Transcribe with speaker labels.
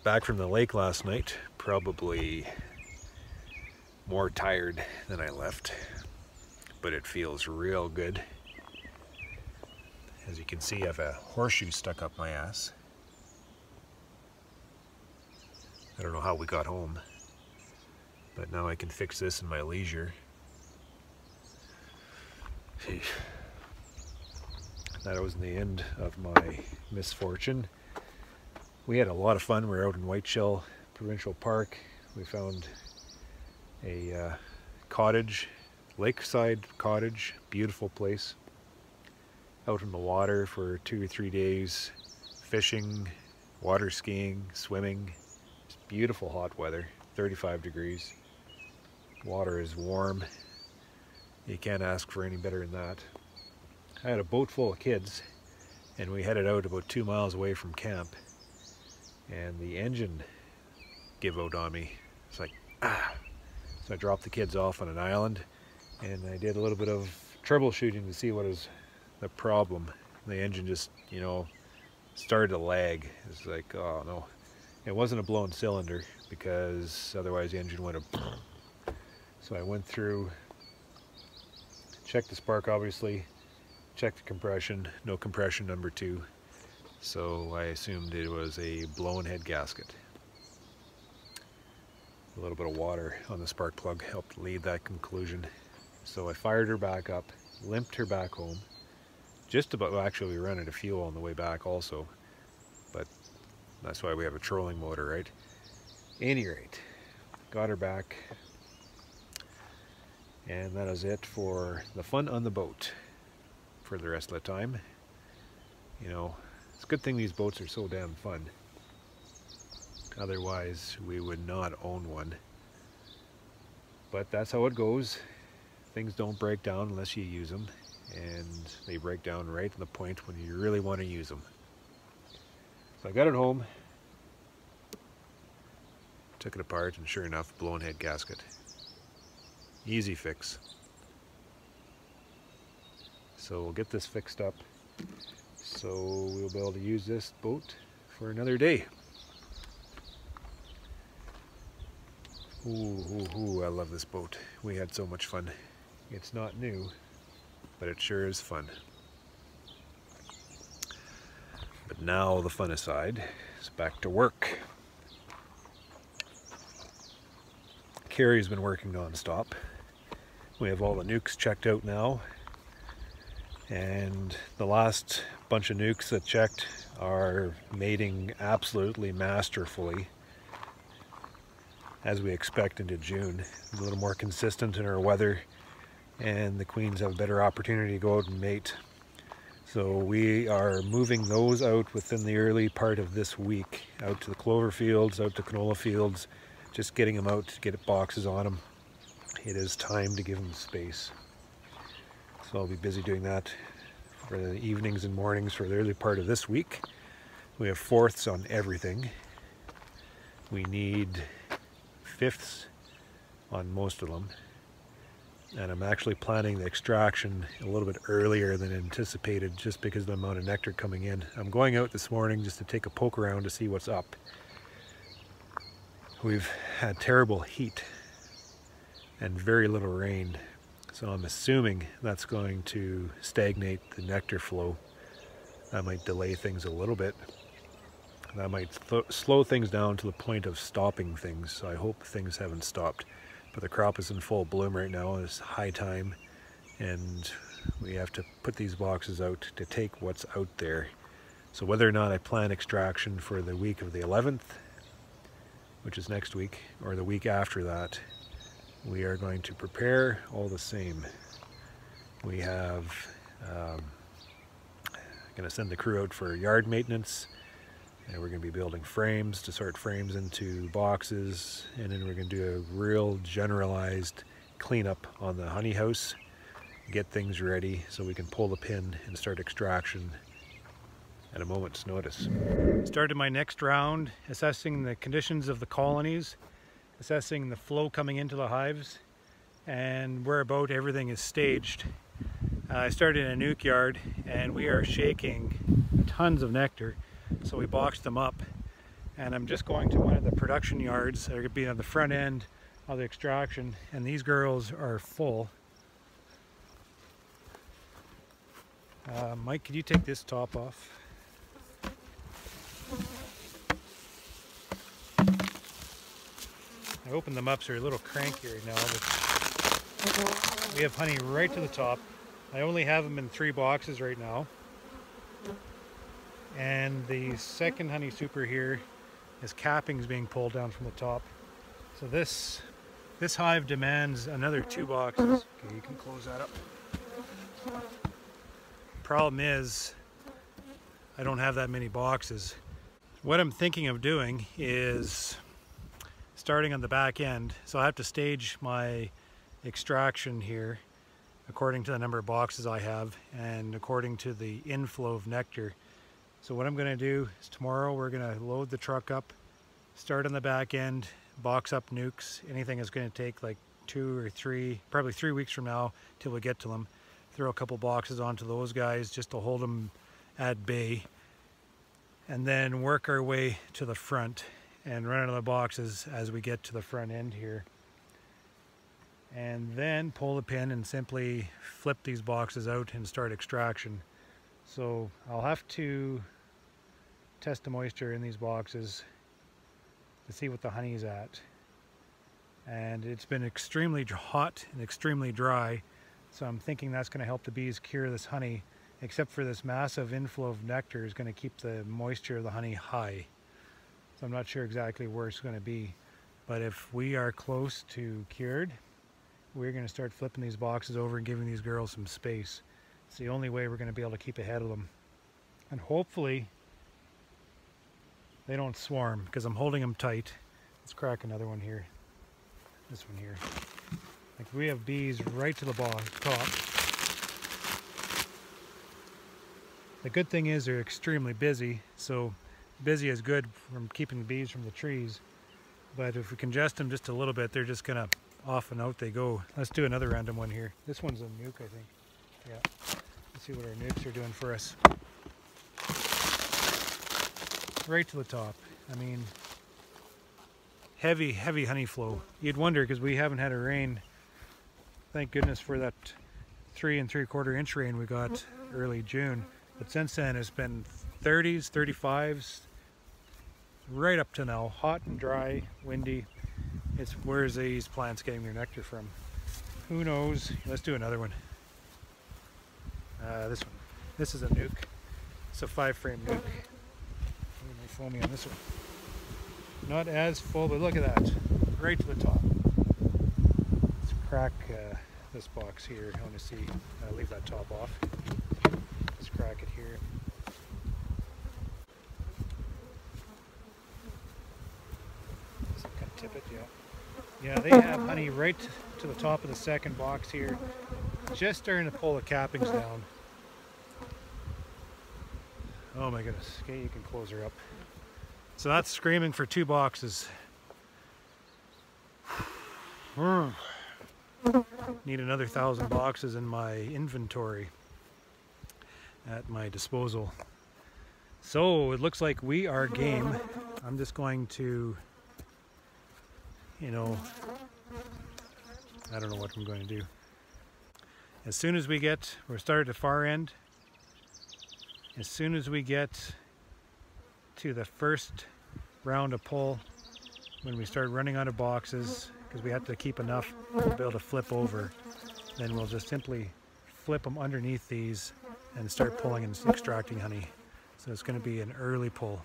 Speaker 1: back from the lake last night, probably more tired than I left, but it feels real good. As you can see, I have a horseshoe stuck up my ass. I don't know how we got home, but now I can fix this in my leisure. That was the end of my misfortune. We had a lot of fun. We were out in Whiteshell Provincial Park. We found a cottage, lakeside cottage, beautiful place. Out in the water for 2 or 3 days, fishing, water skiing, swimming. It's beautiful hot weather, 35 degrees. Water is warm. You can't ask for any better than that. I had a boat full of kids and we headed out about 2 miles away from camp, and the engine gave out on me. It's like, ah! So I dropped the kids off on an island and I did a little bit of troubleshooting to see what is the problem. The engine just, you know, started to lag. It's like, oh no. It wasn't a blown cylinder, because otherwise the engine would have. So I went through, checked the spark obviously, checked the compression, no compression number 2. So I assumed it was a blown head gasket. A little bit of water on the spark plug helped lead that conclusion. So I fired her back up, limped her back home. Just about, well, actually we ran out of fuel on the way back also, but that's why we have a trolling motor, right? Any rate, got her back, and that is it for the fun on the boat for the rest of the time. You know, it's a good thing these boats are so damn fun. Otherwise we would not own one. But that's how it goes. Things don't break down unless you use them, and they break down right at the point when you really want to use them. So I got it home, took it apart, and sure enough, blown head gasket. Easy fix. So we'll get this fixed up so we'll be able to use this boat for another day. Ooh, I love this boat. We had so much fun. It's not new, but it sure is fun. But now the fun aside, it's back to work. Carrie's been working non-stop. We have all the nukes checked out now, and the last bunch of nukes that checked are mating absolutely masterfully, as we expect into June. A little more consistent in our weather, and the queens have a better opportunity to go out and mate. So we are moving those out within the early part of this week, out to the clover fields, out to canola fields, just getting them out to get boxes on them. It is time to give them space. So I'll be busy doing that for the evenings and mornings for the early part of this week. We have 4ths on everything. We need 5ths on most of them. And I'm actually planning the extraction a little bit earlier than anticipated, just because of the amount of nectar coming in. I'm going out this morning just to take a poke around to see what's up. We've had terrible heat and very little rain, so I'm assuming that's going to stagnate the nectar flow. That might delay things a little bit. That might slow things down to the point of stopping things, so I hope things haven't stopped. But the crop is in full bloom right now, and it's high time, and we have to put these boxes out to take what's out there. So whether or not I plan extraction for the week of the 11th, which is next week, or the week after that, we are going to prepare all the same. We have going to send the crew out for yard maintenance, and we're going to be building frames to sort frames into boxes, and then we're going to do a real generalized cleanup on the honey house, get things ready so we can pull the pin and start extraction at a moment's notice. Started my next round assessing the conditions of the colonies, assessing the flow coming into the hives, and where about everything is staged. I started in a nuke yard, and we are shaking tons of nectar. So we boxed them up, And I'm just going to one of the production yards that are going to be on the front end of the extraction, and these girls are full. Mike, could you take this top off? I opened them up so they're a little cranky right now, but we have honey right to the top. I only have them in 3 boxes right now. And the second honey super here is cappings being pulled down from the top. So this hive demands another 2 boxes. Okay, you can close that up. Problem is, I don't have that many boxes. What I'm thinking of doing is starting on the back end. So I have to stage my extraction here according to the number of boxes I have and according to the inflow of nectar. So what I'm going to do is tomorrow we're going to load the truck up, start on the back end, box up nukes. Anything is going to take like 2 or 3, probably 3 weeks from now till we get to them. Throw a couple boxes onto those guys just to hold them at bay, and then work our way to the front and run out of the boxes as we get to the front end here. And then pull the pin and simply flip these boxes out and start extraction. So I'll have to test the moisture in these boxes to see what the honey is at. And it's been extremely hot and extremely dry, so I'm thinking that's going to help the bees cure this honey, except for this massive inflow of nectar is going to keep the moisture of the honey high. So I'm not sure exactly where it's going to be, but if we are close to cured, we're going to start flipping these boxes over and giving these girls some space. It's the only way we're going to be able to keep ahead of them. And hopefully they don't swarm, because I'm holding them tight. Let's crack another one here. This one here. Like, we have bees right to the top. The good thing is they're extremely busy, so busy is good from keeping the bees from the trees. But if we congest them just a little bit, they're just gonna off and out they go. Let's do another random one here. This one's a nuke, I think. Yeah. Let's see what our nukes are doing for us. Right to the top. I mean, heavy honey flow. You'd wonder, because we haven't had a rain. Thank goodness for that 3 3/4 inch rain we got early June. But since then it's been 30s, 35s, right up to now. Hot and dry, windy. It's where's these plants getting their nectar from? Who knows? Let's do another one. This one. This is a nuke. It's a 5-frame nuke. My foamy on this one. Not as full, but look at that. Right to the top. Let's crack this box here. I want to see. Leave that top off. Let's crack it here. Just kind of tip it, yeah. Yeah, they have honey right to the top of the second box here. Just starting to pull the cappings down. Oh my goodness. Okay, you can close her up. So that's screaming for 2 boxes. Need another 1,000 boxes in my inventory at my disposal. So it looks like we are game. I'm just going to, you know, I don't know what I'm going to do. As soon as we're started at the far end, as soon as we get to the first round of pull, when we start running out of boxes, because we have to keep enough to be able to flip over, then we'll just simply flip them underneath these and start pulling and extracting honey. So it's going to be an early pull.